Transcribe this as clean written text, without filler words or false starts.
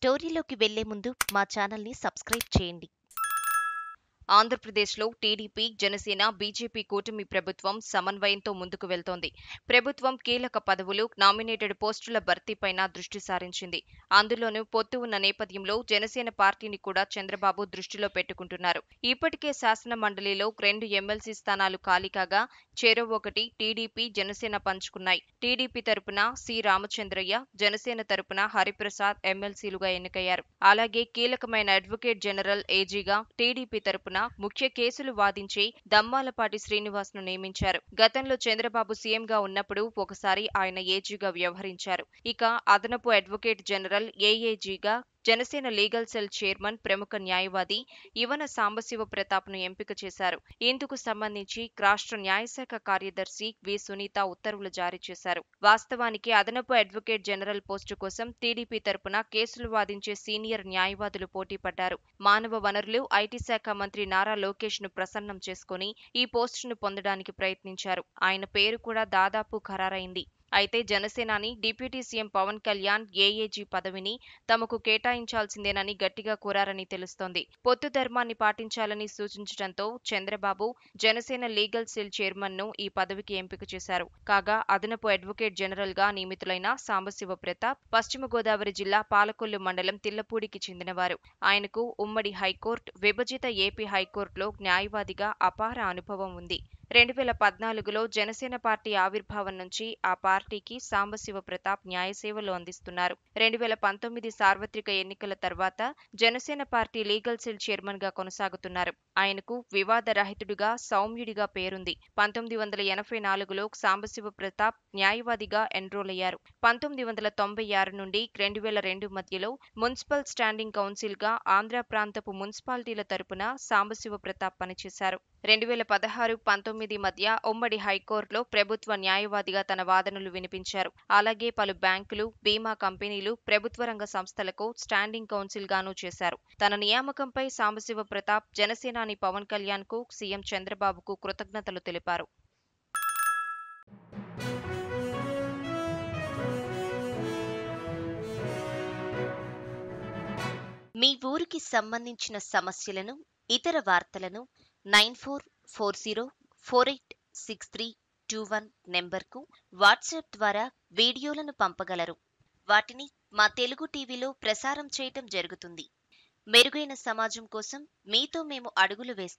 స్టోరీలోకి వెళ్లే ముందు మా ఛానల్ని సబ్స్క్రైబ్ చేయండి. ఆంధ్రప్రదేశ్లో టీడీపీ, జనసేన, బీజేపీ కూటమి ప్రభుత్వం సమన్వయంతో ముందుకు వెళ్తోంది. ప్రభుత్వం కీలక పదవులు, నామినేటెడ్ పోస్టుల భర్తీపైన దృష్టి సారించింది. అందులోనూ పొత్తు ఉన్న నేపథ్యంలో జనసేన పార్టీని కూడా చంద్రబాబు దృష్టిలో పెట్టుకుంటున్నారు. ఇప్పటికే శాసన మండలిలో 2 ఎమ్మెల్సీ స్థానాలు ఖాళీ కాగా చెరో ఒకటి టీడీపీ, జనసేన పంచుకున్నాయి. టీడీపీ తరపున సి రామచంద్రయ్య, జనసేన తరపున హరిప్రసాద్ ఎమ్మెల్సీలుగా ఎన్నికయ్యారు. అలాగే కీలకమైన అడ్వకేట్ జనరల్ ఏజీగా టీడీపీ తరపున ముఖ్య కేసులు వాదించే దమ్మాలపాటి శ్రీనివాస్ను నియమించారు. గతంలో చంద్రబాబు సీఎంగా ఉన్నప్పుడు ఒకసారి ఆయన ఏజీగా వ్యవహరించారు. ఇక అదనపు అడ్వకేట్ జనరల్ ఏఏజీగా జనసేన లీగల్ సెల్ చైర్మన్, ప్రముఖ న్యాయవాది ఇవన సాంబశివ ప్రతాప్ను ఎంపిక చేశారు. ఇందుకు సంబంధించి రాష్ట్ర న్యాయశాఖ కార్యదర్శి వి సునీత ఉత్తర్వులు జారీ చేశారు. వాస్తవానికి అదనపు అడ్వకేట్ జనరల్ పోస్టు కోసం టీడీపీ తరపున కేసులు వాదించే సీనియర్ న్యాయవాదులు పోటీపడ్డారు. మానవ వనరులు, ఐటీ శాఖ మంత్రి నారా లోకేష్ ను ప్రసన్నం చేసుకుని ఈ పోస్టును పొందడానికి ప్రయత్నించారు. ఆయన పేరు కూడా దాదాపు ఖరారైంది. అయితే జనసేనాని deputy CM Pawan Kalyan AAG పదవిని తమకు కేటాయించాల్సిందేనని గట్టిగా కోరారని తెలుస్తోంది. పొత్తు ధర్మాన్ని పాటించాలని సూచించడంతో Chandrababu Janasena legal cell chairman ను ఈ పదవికి ఎంపిక చేశారు. కాగా అదనపు అడ్వకేట్ జనరల్ గా నియమితులైన సాంబశివ ప్రతాప్ పశ్చిమ గోదావరి జిల్లా పాలకొల్లు మండలం తిల్లపూడికి చెందినవారు. ఆయనకు ఉమ్మడి హైకోర్టు, విభజిత ఏపీ హైకోర్టులో న్యాయవాదిగా అపార అనుభవం ఉంది. 2014లో జనసేన పార్టీ ఆవిర్భావం నుంచి ఆ పార్టీకి సాంబశివ ప్రతాప్ న్యాయసేవలు అందిస్తున్నారు. 2019 సార్వత్రిక ఎన్నికల తర్వాత Janasena party legal cell chairman గా కొనసాగుతున్నారు. ఆయనకు వివాదరహితుడిగా, సౌమ్యుడిగా పేరుంది. 1984లో సాంబశివ ప్రతాప్ న్యాయవాదిగా ఎన్రోల్ అయ్యారు. 1996 నుండి 2002 మధ్యలో మున్సిపల్ స్టాండింగ్ కౌన్సిల్ గా ఆంధ్ర ప్రాంతపు మున్సిపాలిటీల తరపున సాంబశివ ప్రతాప్ పనిచేశారు. 2016-19 మధ్య ఉమ్మడి హైకోర్టులో ప్రభుత్వ న్యాయవాదిగా తన వాదనలు వినిపించారు. అలాగే పలు బ్యాంకులు, బీమా కంపెనీలు, ప్రభుత్వ రంగ సంస్థలకు స్టాండింగ్ కౌన్సిల్ గానూ చేశారు. తన నియామకంపై సాంబశివ ప్రతాప్ జనసేనాని పవన్ కళ్యాణ్ కు, సీఎం చంద్రబాబుకు కృతజ్ఞతలు తెలిపారు. మీ ఊరికి సంబంధించిన సమస్యలను, ఇతర వార్తలను 9440486321 నెంబర్కు వాట్సాప్ ద్వారా వీడియోలను పంపగలరు. వాటిని మా తెలుగు టీవీలో ప్రసారం చేయటం జరుగుతుంది. మెరుగైన సమాజం కోసం మీతో మేము అడుగులు వేస్తాం.